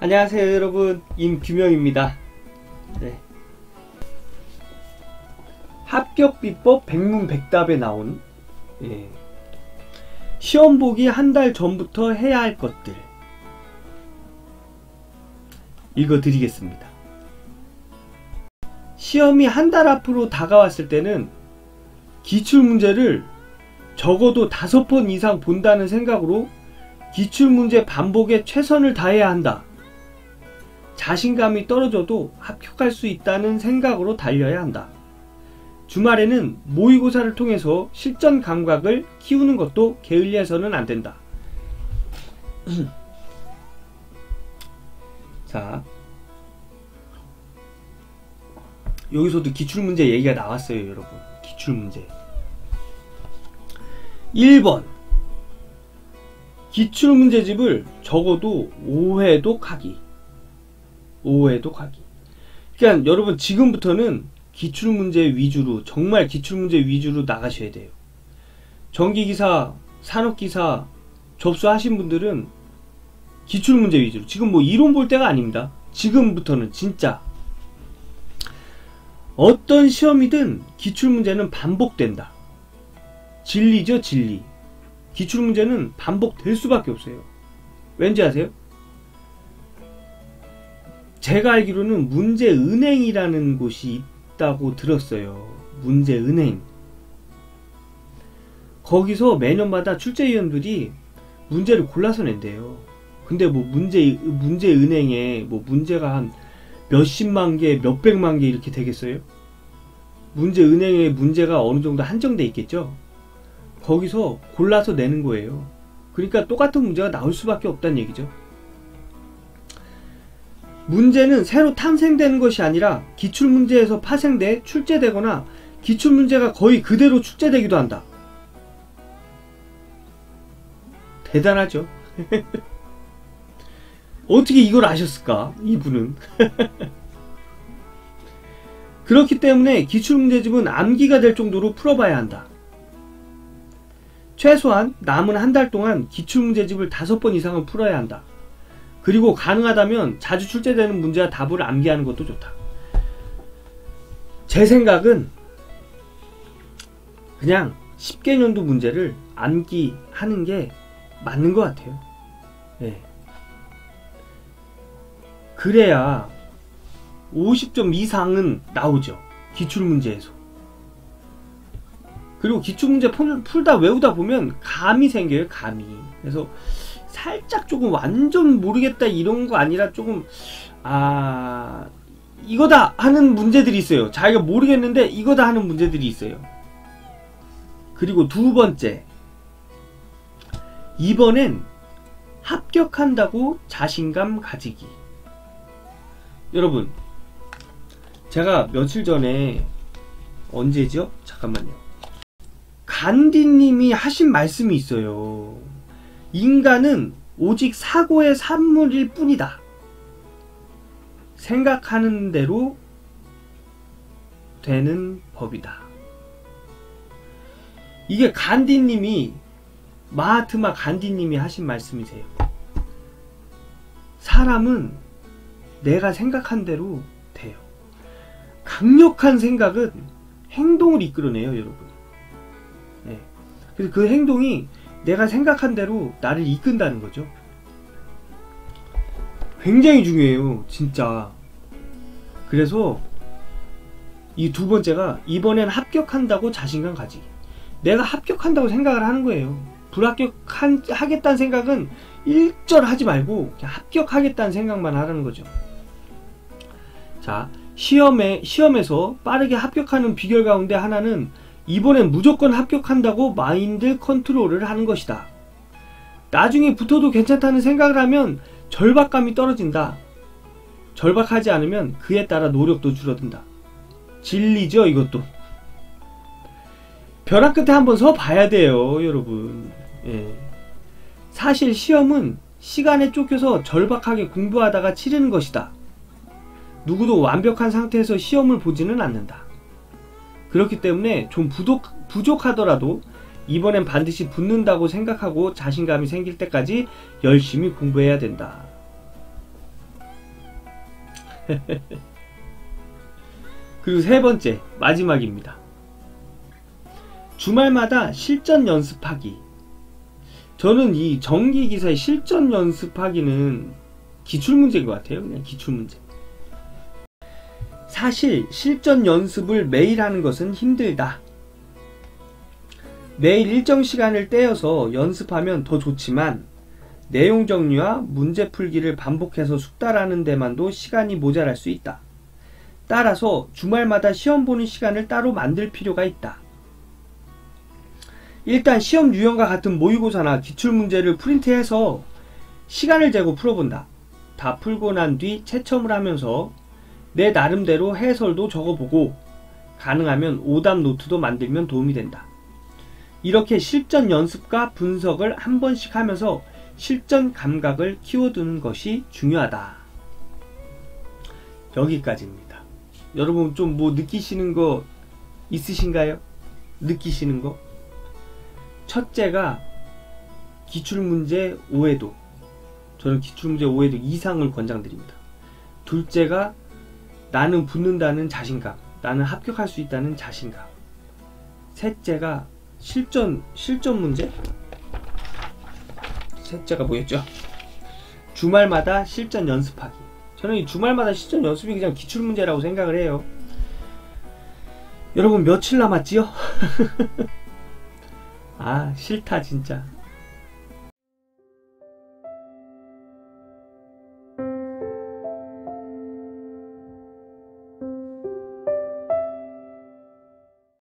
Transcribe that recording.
안녕하세요 여러분, 임규명입니다. 네. 합격비법 백문백답에 나온 시험 보기 한 달 전부터 해야 할 것들 읽어드리겠습니다. 시험이 한 달 앞으로 다가왔을 때는 기출문제를 적어도 5번 이상 본다는 생각으로 기출문제 반복에 최선을 다해야 한다. 자신감이 떨어져도 합격할 수 있다는 생각으로 달려야 한다. 주말에는 모의고사를 통해서 실전 감각을 키우는 것도 게을리해서는 안 된다. 자, 여기서도 기출문제 얘기가 나왔어요 여러분. 기출문제 1번 기출문제집을 적어도 5회독 하기. 5회독 하기. 그러니까 여러분 지금부터는 기출문제 위주로, 정말 기출문제 위주로 나가셔야 돼요. 전기기사, 산업기사 접수하신 분들은 기출문제 위주로. 지금 뭐 이론 볼 때가 아닙니다. 지금부터는 진짜 어떤 시험이든 기출문제는 반복된다. 진리죠, 진리. 기출문제는 반복될 수밖에 없어요. 왠지 아세요? 제가 알기로는 문제은행이라는 곳이 있다고 들었어요. 문제은행. 거기서 매년마다 출제위원들이 문제를 골라서 낸대요. 근데 뭐 문제은행에 뭐 문제가 한 몇십만 개, 몇백만 개 이렇게 되겠어요? 문제은행에 문제가 어느 정도 한정돼 있겠죠? 거기서 골라서 내는 거예요. 그러니까 똑같은 문제가 나올 수밖에 없다는 얘기죠. 문제는 새로 탄생되는 것이 아니라 기출문제에서 파생돼 출제되거나 기출문제가 거의 그대로 출제되기도 한다. 대단하죠? 어떻게 이걸 아셨을까? 이분은. 그렇기 때문에 기출문제집은 암기가 될 정도로 풀어봐야 한다. 최소한 남은 한 달 동안 기출문제집을 5번 이상은 풀어야 한다. 그리고 가능하다면 자주 출제되는 문제와 답을 암기하는 것도 좋다. 제 생각은 그냥 10개년도 문제를 암기하는 게 맞는 것 같아요. 네. 그래야 50점 이상은 나오죠. 기출문제에서. 그리고 기출문제 풀다 외우다 보면 감이 생겨요. 감이. 그래서 살짝 조금 완전 모르겠다 이런 거 아니라 조금 이거다 하는 문제들이 있어요. 자기가 모르겠는데 이거다 하는 문제들이 있어요. 그리고 두 번째, 이번엔 합격한다고 자신감 가지기. 여러분, 제가 며칠 전에, 언제죠? 잠깐만요. 간디님이 하신 말씀이 있어요. 인간은 오직 사고의 산물일 뿐이다. 생각하는 대로 되는 법이다. 이게 간디님이, 마하트마 간디님이 하신 말씀이세요. 사람은 내가 생각한 대로 돼요. 강력한 생각은 행동을 이끌어내요, 여러분. 네. 그래서 그 행동이 내가 생각한 대로 나를 이끈다는 거죠. 굉장히 중요해요, 진짜. 그래서 이 두 번째가 이번엔 합격한다고 자신감 가지기. 내가 합격한다고 생각을 하는 거예요. 불합격하겠다는 생각은 일절 하지 말고 그냥 합격하겠다는 생각만 하라는 거죠. 자, 시험에서 빠르게 합격하는 비결 가운데 하나는 이번엔 무조건 합격한다고 마인드 컨트롤을 하는 것이다. 나중에 붙어도 괜찮다는 생각을 하면 절박감이 떨어진다. 절박하지 않으면 그에 따라 노력도 줄어든다. 진리죠, 이것도. 벼랑 끝에 한번 서 봐야 돼요, 여러분. 예. 사실 시험은 시간에 쫓겨서 절박하게 공부하다가 치르는 것이다. 누구도 완벽한 상태에서 시험을 보지는 않는다. 그렇기 때문에 좀 부족하더라도 이번엔 반드시 붙는다고 생각하고 자신감이 생길 때까지 열심히 공부해야 된다. 그리고 세 번째, 마지막입니다. 주말마다 실전 연습하기. 저는 이 정기기사의 실전 연습하기는 기출문제인 것 같아요. 그냥 기출문제. 사실 실전 연습을 매일 하는 것은 힘들다. 매일 일정 시간을 떼어서 연습하면 더 좋지만 내용 정리와 문제 풀기를 반복해서 숙달하는 데만도 시간이 모자랄 수 있다. 따라서 주말마다 시험 보는 시간을 따로 만들 필요가 있다. 일단 시험 유형과 같은 모의고사나 기출문제를 프린트해서 시간을 재고 풀어본다. 다 풀고 난 뒤 채점을 하면서 내 나름대로 해설도 적어보고 가능하면 오답 노트도 만들면 도움이 된다. 이렇게 실전 연습과 분석을 한 번씩 하면서 실전 감각을 키워두는 것이 중요하다. 여기까지입니다. 여러분 좀 뭐 느끼시는 거 있으신가요? 느끼시는 거? 첫째가 기출문제 5회독. 저는 기출문제 5회독 이상을 권장드립니다. 둘째가 나는 붙는다는 자신감. 나는 합격할 수 있다는 자신감. 셋째가 실전 문제? 셋째가 뭐였죠? 주말마다 실전 연습하기. 저는 이 주말마다 실전 연습이 그냥 기출문제라고 생각을 해요. 여러분 며칠 남았지요? 아 싫다 진짜.